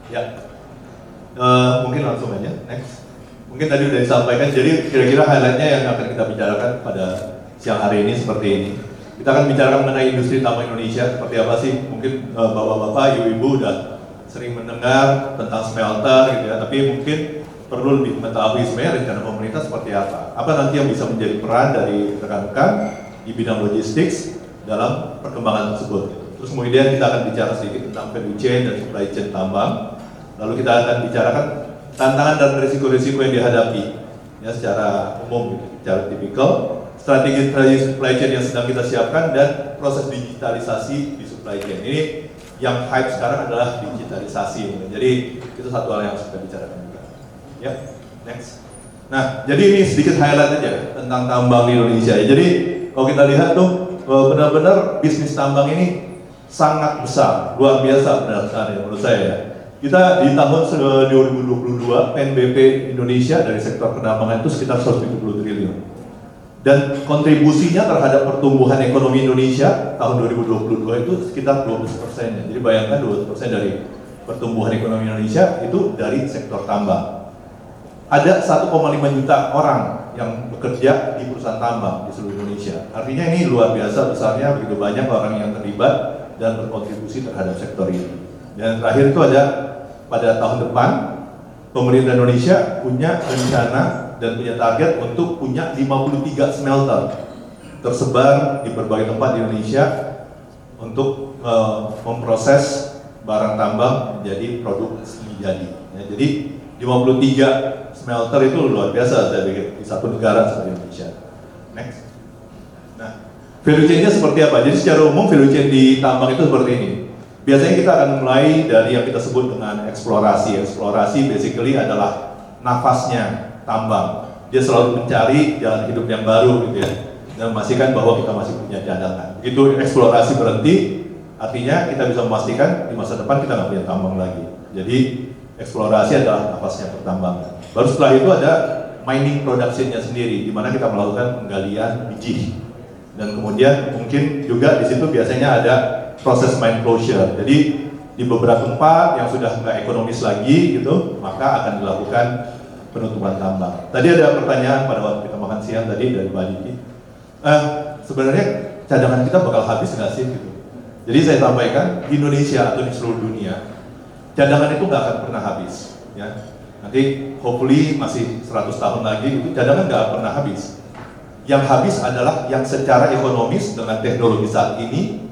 Ya, mungkin langsung aja, next. Mungkin tadi udah disampaikan, jadi kira-kira highlightnya yang akan kita bicarakan pada siang hari ini seperti ini. Kita akan bicarakan mengenai industri tambang Indonesia, seperti apa sih? Mungkin bapak-bapak, ibu-ibu udah sering mendengar tentang smelter gitu ya, tapi mungkin perlu lebih mengetahui sebenarnya rencana pemerintah seperti apa. Apa nanti yang bisa menjadi peran dari rekan-rekan di bidang logistik dalam perkembangan tersebut. Terus kemudian kita akan bicara sedikit tentang value chain dan supply chain tambang. Lalu kita akan bicarakan tantangan dan risiko-risiko yang dihadapi ya secara umum, gitu, secara tipikal, strategi supply chain yang sedang kita siapkan dan proses digitalisasi di supply chain. Ini yang hype sekarang adalah digitalisasi. Jadi itu satu hal yang harus kita bicarakan juga. Ya, next. Nah, jadi ini sedikit highlight aja tentang tambang di Indonesia. Jadi kalau kita lihat tuh benar-benar bisnis tambang ini sangat besar, luar biasa benar sekali menurut saya ya. Kita di tahun 2022 PNBP Indonesia dari sektor penambangan itu sekitar 170 triliun. Dan kontribusinya terhadap pertumbuhan ekonomi Indonesia tahun 2022 itu sekitar 20%. Jadi bayangkan 20% dari pertumbuhan ekonomi Indonesia itu dari sektor tambang. Ada 1,5 juta orang yang bekerja di perusahaan tambang di seluruh Indonesia. Artinya ini luar biasa besarnya, begitu banyak orang yang terlibat dan berkontribusi terhadap sektor ini. Dan terakhir itu ada pada tahun depan pemerintah Indonesia punya rencana dan punya target untuk punya 53 smelter tersebar di berbagai tempat di Indonesia untuk memproses barang tambang menjadi produk semi jadi. Ya, jadi 53 smelter itu luar biasa saya pikir di satu negara seperti Indonesia. Next. Nah, value chain-nya seperti apa? Jadi secara umum value chain di tambang itu seperti ini. Biasanya kita akan mulai dari yang kita sebut dengan eksplorasi. Eksplorasi basically adalah nafasnya tambang. Dia selalu mencari jalan hidup yang baru gitu ya, dan memastikan bahwa kita masih punya cadangan. Begitu eksplorasi berhenti, artinya kita bisa memastikan di masa depan kita nggak punya tambang lagi. Jadi eksplorasi adalah nafasnya pertambangan. Baru setelah itu ada mining production-nya sendiri, di mana kita melakukan penggalian biji. Dan kemudian mungkin juga di situ biasanya ada proses mine closure. Jadi di beberapa tempat yang sudah nggak ekonomis lagi gitu, maka akan dilakukan penutupan tambang. Tadi ada pertanyaan pada waktu kita makan siang tadi dari Mbak Diki. Sebenarnya cadangan kita bakal habis nggak sih gitu? Jadi saya sampaikan di Indonesia atau di seluruh dunia, cadangan itu nggak akan pernah habis. Ya, nanti hopefully masih 100 tahun lagi itu cadangan nggak pernah habis. Yang habis adalah yang secara ekonomis dengan teknologi saat ini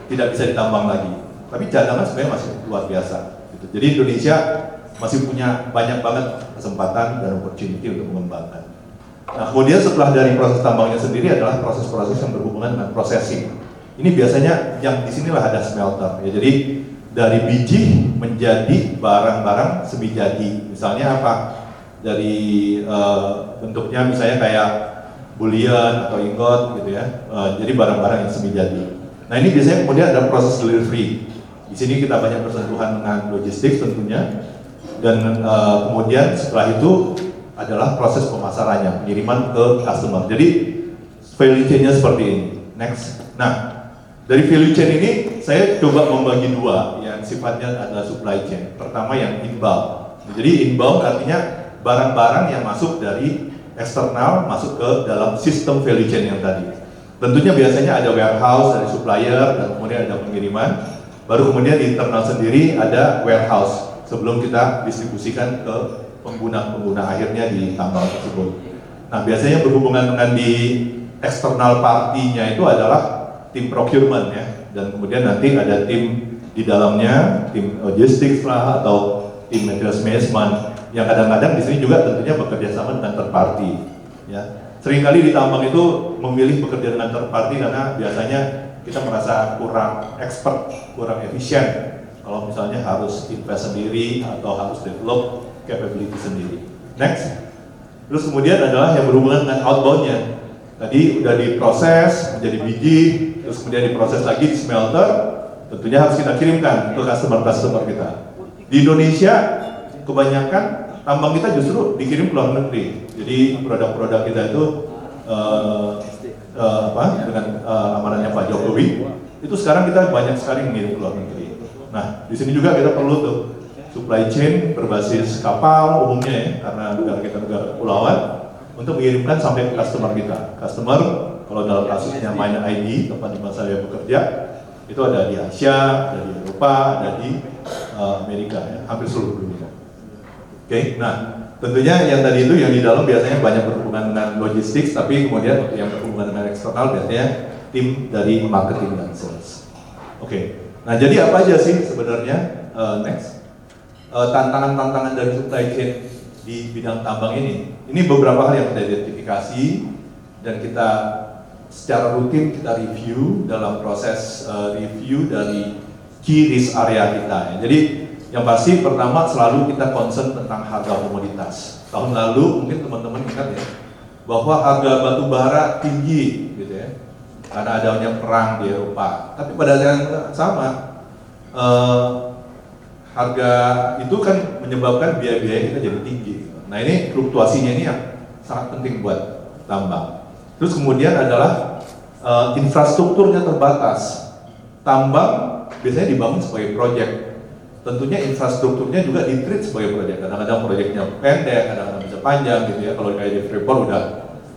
tidak bisa ditambang lagi. Tapi cadangan sebenarnya masih luar biasa. Gitu. Jadi Indonesia masih punya banyak banget kesempatan dan opportunity untuk mengembangkan. Nah, kemudian setelah dari proses tambangnya sendiri adalah proses-proses yang berhubungan dengan processing. Ini biasanya yang di sinilah ada smelter. Ya, jadi dari biji menjadi barang-barang semi jadi. Misalnya apa? Dari bentuknya misalnya kayak bullion atau ingot gitu ya. Jadi barang-barang yang semi jadi. Nah, ini biasanya kemudian ada proses delivery. Di sini kita banyak bersentuhan dengan logistik tentunya. Dan kemudian setelah itu adalah proses pemasarannya, pengiriman ke customer. Jadi value chain-nya seperti ini. Next. Nah, dari value chain ini saya coba membagi dua yang sifatnya adalah supply chain. Pertama yang inbound. Jadi inbound artinya barang-barang yang masuk dari eksternal masuk ke dalam sistem value chain yang tadi. Tentunya biasanya ada warehouse dari supplier dan kemudian ada pengiriman. Baru kemudian di internal sendiri ada warehouse sebelum kita distribusikan ke pengguna-pengguna akhirnya di tambang tersebut. Nah, biasanya berhubungan dengan di eksternal partinya itu adalah tim procurement ya, dan kemudian nanti ada tim di dalamnya, tim logistics lah atau tim materials management yang kadang-kadang di sini juga tentunya bekerja sama dengan third party. Ya, seringkali di tambang itu memilih bekerja dengan third party karena biasanya kita merasa kurang expert, kurang efisien. Kalau misalnya harus invest sendiri atau harus develop capability sendiri. Next. Terus kemudian adalah yang berhubungan dengan outbound-nya. Tadi udah diproses menjadi biji, terus kemudian diproses lagi di smelter, tentunya harus kita kirimkan ke customer-customer kita. Di Indonesia, kebanyakan tambang kita justru dikirim ke luar negeri. Jadi produk-produk kita itu dengan amanahnya Pak Jokowi, itu sekarang kita banyak sekali mengirim ke luar negeri. Nah, di sini juga kita perlu tuh supply chain berbasis kapal umumnya ya, karena negara kita negara kepulauan, untuk mengirimkan sampai ke customer kita. Customer, kalau dalam kasusnya MindID, tempat di mana saya bekerja, itu ada di Asia, ada di Eropa, ada di Amerika, ya, hampir seluruh dunia. Oke, nah tentunya yang tadi itu yang di dalam biasanya banyak berhubungan dengan logistik, tapi kemudian untuk yang berhubungan dengan eksternal biasanya tim dari marketing dan sales. Oke, nah jadi apa aja sih sebenarnya next tantangan-tantangan dari supply chain di bidang tambang ini? Ini beberapa hal yang kita identifikasi dan kita secara rutin kita review dalam proses review dari key risk area kita. Ya. Jadi yang pasti pertama selalu kita concern tentang harga komoditas. Tahun lalu mungkin teman-teman ingat ya bahwa harga batu bara tinggi gitu ya karena adanya perang di Eropa. Tapi pada saat yang sama harga itu kan menyebabkan biaya-biaya kita jadi tinggi. Nah ini fluktuasinya ini yang sangat penting buat tambang. Terus kemudian adalah infrastrukturnya terbatas. Tambang biasanya dibangun sebagai proyek. Tentunya infrastrukturnya juga di-treat sebagai proyek. Kadang-kadang proyeknya pendek, kadang-kadang bisa panjang gitu ya. Kalau kayak di Freeport udah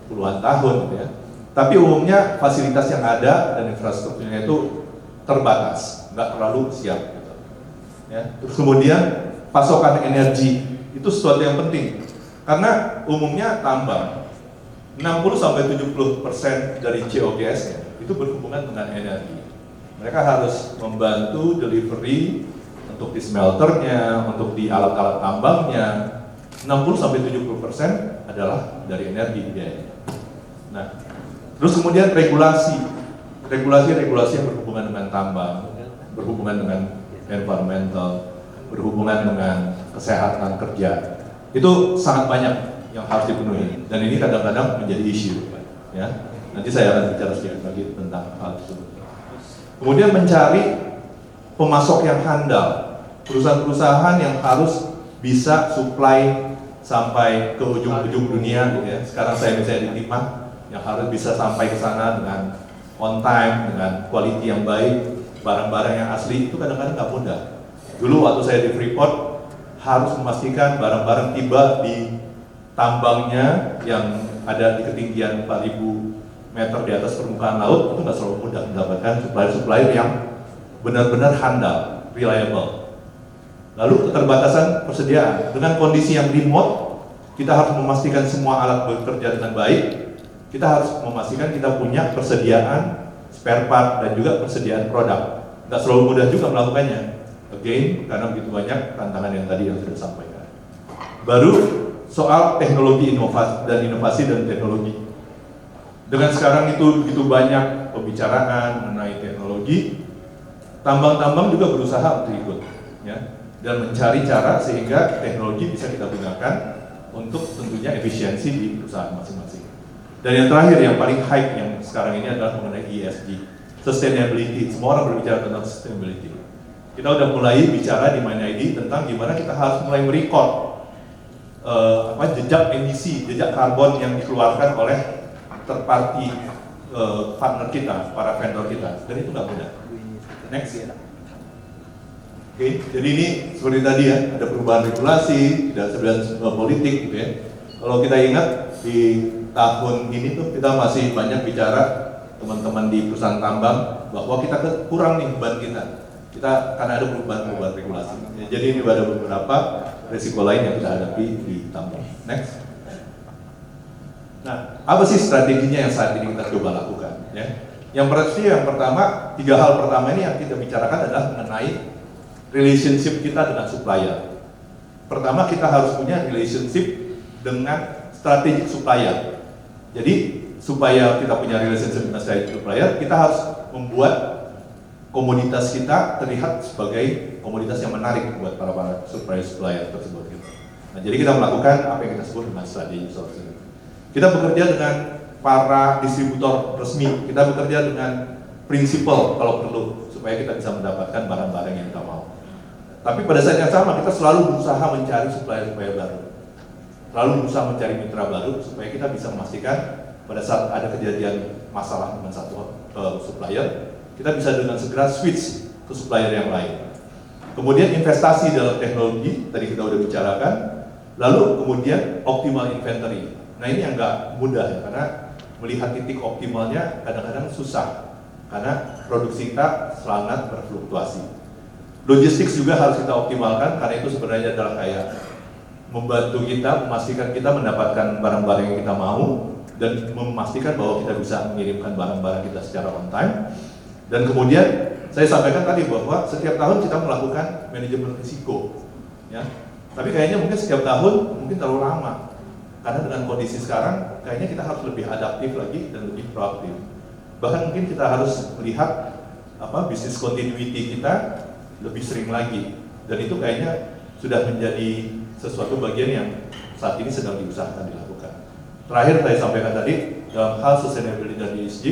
puluhan tahun gitu ya. Tapi umumnya fasilitas yang ada dan infrastrukturnya itu terbatas, nggak terlalu siap. Gitu. Ya. Terus kemudian pasokan energi itu sesuatu yang penting. Karena umumnya tambang 60-70% dari COGS-nya itu berhubungan dengan energi. Mereka harus membantu delivery untuk di smelternya, untuk di alat-alat tambangnya. 60-70% adalah dari energi biayanya. Nah, terus kemudian regulasi yang berhubungan dengan tambang, berhubungan dengan environmental, berhubungan dengan kesehatan kerja. Itu sangat banyak yang harus dipenuhi dan ini kadang-kadang menjadi isu ya. Nanti saya akan bicara sedikit lagi tentang hal tersebut. Kemudian mencari pemasok yang handal, perusahaan-perusahaan yang harus bisa supply sampai ke ujung-ujung dunia gitu ya. Sekarang saya misalnya di Timah yang harus bisa sampai ke sana dengan on time, dengan quality yang baik, barang-barang yang asli itu kadang-kadang nggak mudah. Dulu waktu saya di Freeport harus memastikan barang-barang tiba di tambangnya yang ada di ketinggian 4.000 meter di atas permukaan laut itu nggak selalu mudah mendapatkan supplier-supplier yang benar-benar handal, reliable. Lalu keterbatasan persediaan dengan kondisi yang remote, kita harus memastikan semua alat bekerja dengan baik. Kita harus memastikan kita punya persediaan spare part dan juga persediaan produk. Nggak selalu mudah juga melakukannya. Again, karena begitu banyak tantangan yang tadi yang sudah disampaikan. Baru soal teknologi inovasi dan teknologi. Dengan sekarang itu begitu banyak pembicaraan mengenai teknologi, tambang-tambang juga berusaha untuk ikut, ya, dan mencari cara sehingga teknologi bisa kita gunakan untuk tentunya efisiensi di perusahaan masing-masing. Dan yang terakhir yang paling hype yang sekarang ini adalah mengenai ESG, sustainability. Semua orang berbicara tentang sustainability. Kita udah mulai bicara di MindID tentang gimana kita harus mulai merecord jejak emisi, jejak karbon yang dikeluarkan oleh third party partner kita, para vendor kita, dan itu nggak mudah. Next. Oke, jadi ini seperti tadi ya, ada perubahan regulasi, tidak sebenarnya politik gitu ya. Kalau kita ingat di tahun ini tuh kita masih banyak bicara teman-teman di perusahaan tambang bahwa kita kurang nih beban kita karena ada perubahan regulasi. Ya, jadi ini ada beberapa risiko lain yang kita hadapi di tambang. Next. Nah, apa sih strateginya yang saat ini kita coba lakukan? Ya, yang pertama, 3 hal pertama ini yang kita bicarakan adalah mengenai relationship kita dengan supplier. Pertama, kita harus punya relationship dengan strategic supplier. Jadi supaya kita punya relationship dengan strategic supplier, kita harus membuat komoditas kita terlihat sebagai komoditas yang menarik buat para supplier tersebut. Gitu. Nah, jadi kita melakukan apa yang kita sebut dengan strategic sourcing. Kita bekerja dengan para distributor resmi, kita bekerja dengan prinsipal kalau perlu supaya kita bisa mendapatkan barang-barang yang kita mau. Tapi pada saat yang sama kita selalu berusaha mencari supplier baru, selalu berusaha mencari mitra baru supaya kita bisa memastikan pada saat ada kejadian masalah dengan satu supplier, kita bisa dengan segera switch ke supplier yang lain. Kemudian investasi dalam teknologi, tadi kita udah bicarakan. Lalu kemudian optimal inventory. Nah ini yang nggak mudah ya, karena melihat titik optimalnya kadang-kadang susah. Karena produksi kita sangat berfluktuasi. Logistik juga harus kita optimalkan, karena itu sebenarnya adalah kayak membantu kita, memastikan kita mendapatkan barang-barang yang kita mau, dan memastikan bahwa kita bisa mengirimkan barang-barang kita secara on time. Dan kemudian saya sampaikan tadi bahwa setiap tahun kita melakukan manajemen risiko, ya. Tapi kayaknya mungkin setiap tahun mungkin terlalu lama, karena dengan kondisi sekarang kayaknya kita harus lebih adaptif lagi dan lebih proaktif. Bahkan mungkin kita harus melihat bisnis continuity kita lebih sering lagi, dan itu kayaknya sudah menjadi sesuatu bagian yang saat ini sedang diusahakan dilakukan. Terakhir saya sampaikan tadi, dalam hal sustainability dan ESG,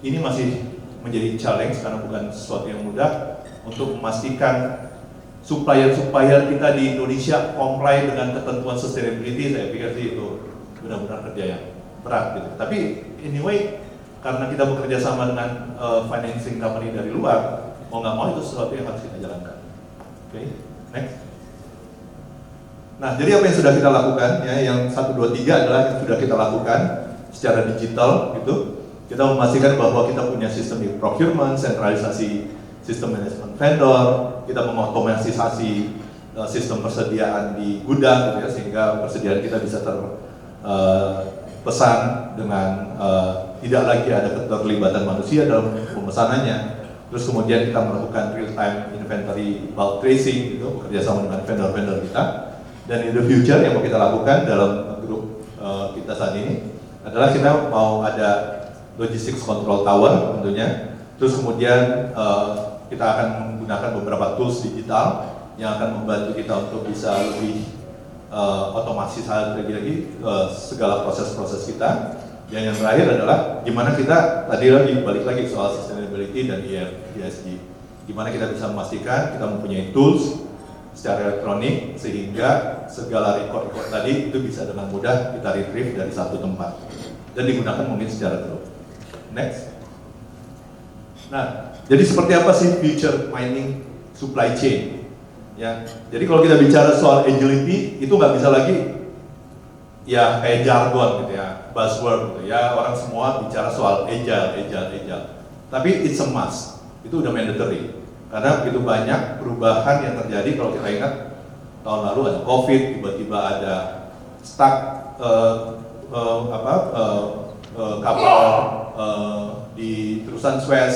ini masih menjadi challenge karena bukan sesuatu yang mudah untuk memastikan supplier kita di Indonesia comply dengan ketentuan sustainability. Saya pikir sih itu benar-benar kerja yang berat gitu. Tapi anyway, karena kita bekerja sama dengan financing company dari luar, mau nggak mau itu sesuatu yang harus kita jalankan. Oke, next. Nah, jadi apa yang sudah kita lakukan ya, yang 1, 2, 3 adalah yang sudah kita lakukan secara digital gitu. Kita memastikan bahwa kita punya sistem di procurement, sentralisasi sistem manajemen vendor, kita mengotomatisasi sistem persediaan di gudang gitu ya, sehingga persediaan kita bisa terpesan dengan tidak lagi ada keterlibatan manusia dalam pemesanannya. Terus kemudian kita melakukan real time inventory bulk tracing gitu, bekerjasama dengan vendor-vendor kita. Dan in the future yang mau kita lakukan dalam grup kita saat ini adalah kita mau ada logistics control tower tentunya. Terus kemudian kita akan menggunakan beberapa tools digital yang akan membantu kita untuk bisa lebih otomatisasi lagi segala proses-proses kita. Dan yang terakhir adalah gimana kita tadi lagi balik lagi soal sustainability dan ESG. Gimana kita bisa memastikan kita mempunyai tools secara elektronik sehingga segala record tadi itu bisa dengan mudah kita retrieve dari satu tempat dan digunakan mungkin secara terus. Next. Nah, jadi seperti apa sih future mining supply chain? Ya, jadi kalau kita bicara soal agility itu nggak bisa lagi ya kayak jargon gitu ya, buzzword gitu ya, orang semua bicara soal agile. Tapi it's a must, itu udah mandatory. Karena begitu banyak perubahan yang terjadi. Kalau kita ingat tahun lalu ada COVID, tiba-tiba ada stuck kapal di terusan Suez,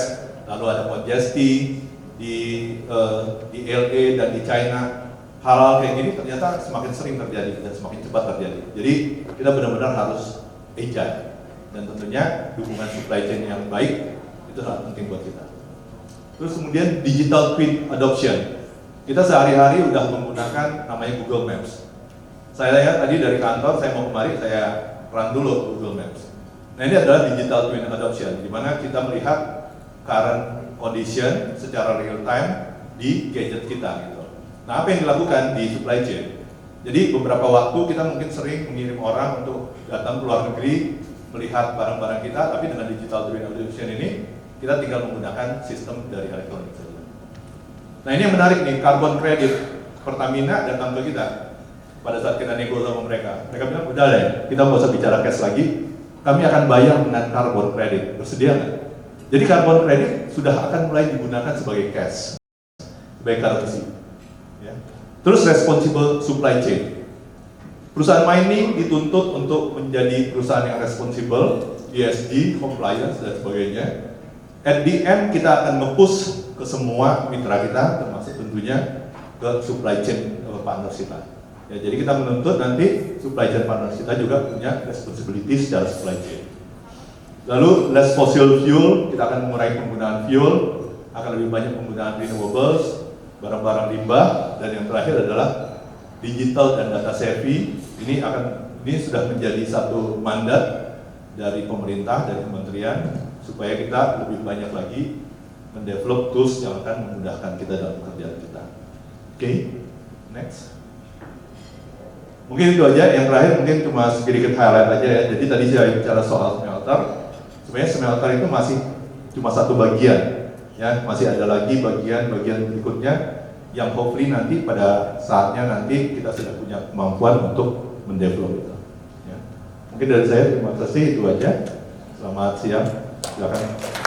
lalu ada congestion di LA dan di China. Hal-hal kayak gini ternyata semakin sering terjadi dan semakin cepat terjadi. Jadi kita benar-benar harus agile, dan tentunya dukungan supply chain yang baik itu sangat penting buat kita. Terus kemudian digital twin adoption. Kita sehari-hari udah menggunakan namanya Google Maps. Saya lihat tadi dari kantor, saya mau kemari, saya run dulu Google Maps. Nah ini adalah digital twin adoption, di mana kita melihat current condition secara real time di gadget kita gitu. Nah apa yang dilakukan di supply chain? Jadi beberapa waktu kita mungkin sering mengirim orang untuk datang ke luar negeri melihat barang-barang kita, tapi dengan digital twin adoption ini kita tinggal menggunakan sistem dari elektronik saja. Nah ini yang menarik nih, carbon credit Pertamina datang ke kita pada saat kita nego sama mereka. Mereka bilang udah deh, kita nggak usah bicara cash lagi, kami akan bayar dengan carbon credit. Bersedia nggak? Jadi carbon credit sudah akan mulai digunakan sebagai cash, sebagai currency. Ya. Terus responsible supply chain. Perusahaan mining dituntut untuk menjadi perusahaan yang responsible, ESG, compliance dan sebagainya. At the end kita akan nge-push ke semua mitra kita, termasuk tentunya ke supply chain partners kita. Ya, jadi kita menuntut nanti supply chain partners kita juga punya responsibility secara supply chain. Lalu less fossil fuel, kita akan mengurangi penggunaan fuel, akan lebih banyak penggunaan renewables, barang-barang limbah, dan yang terakhir adalah digital dan data savvy. Ini sudah menjadi satu mandat dari pemerintah, dari kementerian, supaya kita lebih banyak lagi mendevelop tools yang akan memudahkan kita dalam pekerjaan kita. Oke, next. Mungkin itu aja. Yang terakhir mungkin cuma sedikit highlight aja ya. Jadi tadi saya bicara soal smelter. Sebenarnya smelter itu masih cuma satu bagian, ya. Masih ada lagi bagian berikutnya yang hopefully nanti pada saatnya nanti kita sudah punya kemampuan untuk mendevelop itu. Ya. Mungkin dari saya terima kasih, itu aja. Selamat siang, silakan.